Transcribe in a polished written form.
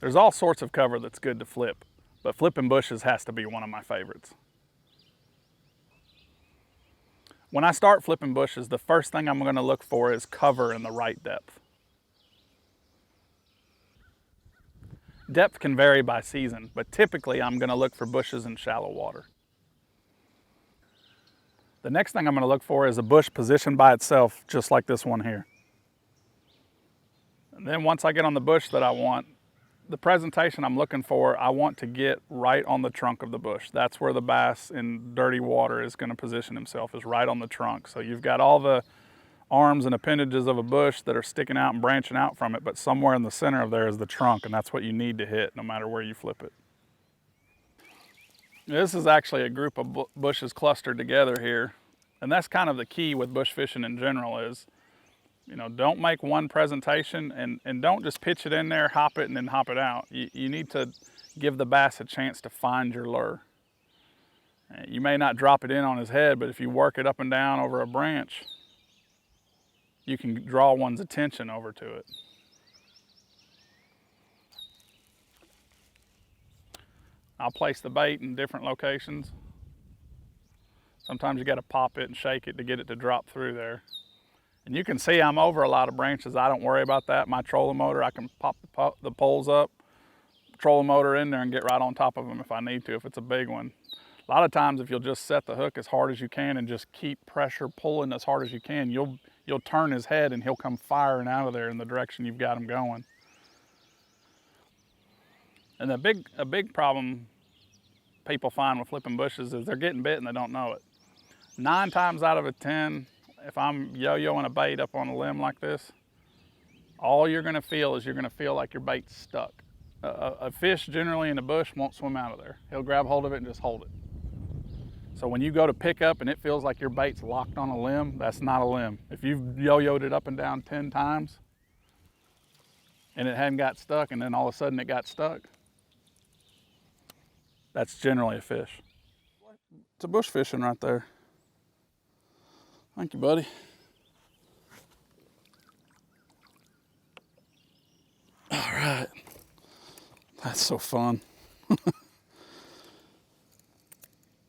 There's all sorts of cover that's good to flip, but flipping bushes has to be one of my favorites. When I start flipping bushes, the first thing I'm going to look for is cover in the right depth. Depth can vary by season, but typically I'm going to look for bushes in shallow water. The next thing I'm going to look for is a bush positioned by itself, just like this one here. And then once I get on the bush that I want, the presentation I'm looking for, I want to get right on the trunk of the bush. That's where the bass in dirty water is going to position himself, is right on the trunk. So you've got all the arms and appendages of a bush that are sticking out and branching out from it, but somewhere in the center of there is the trunk, and that's what you need to hit no matter where you flip it. This is actually a group of bushes clustered together here, and that's kind of the key with bush fishing in general is, you know, don't make one presentation and don't just pitch it in there, hop it, and then hop it out. You need to give the bass a chance to find your lure. You may not drop it in on his head, but if you work it up and down over a branch, you can draw one's attention over to it. I'll place the bait in different locations. Sometimes you got to pop it and shake it to get it to drop through there. And you can see I'm over a lot of branches. I don't worry about that. My trolling motor, I can pop the poles up, trolling motor in there and get right on top of them if I need to, if it's a big one. A lot of times if you'll just set the hook as hard as you can and just keep pressure pulling as hard as you can, you'll turn his head and he'll come firing out of there in the direction you've got him going. And a big problem people find with flipping bushes is they're getting bit and they don't know it. 9 times out of 10, if I'm yo-yoing a bait up on a limb like this, all you're gonna feel is you're gonna feel like your bait's stuck. A fish generally in the bush won't swim out of there. He'll grab hold of it and just hold it. So when you go to pick up and it feels like your bait's locked on a limb, that's not a limb. If you've yo-yoed it up and down 10 times and it hadn't got stuck and then all of a sudden it got stuck, that's generally a fish. It's a bush fishing right there. Thank you, buddy. All right. That's so fun.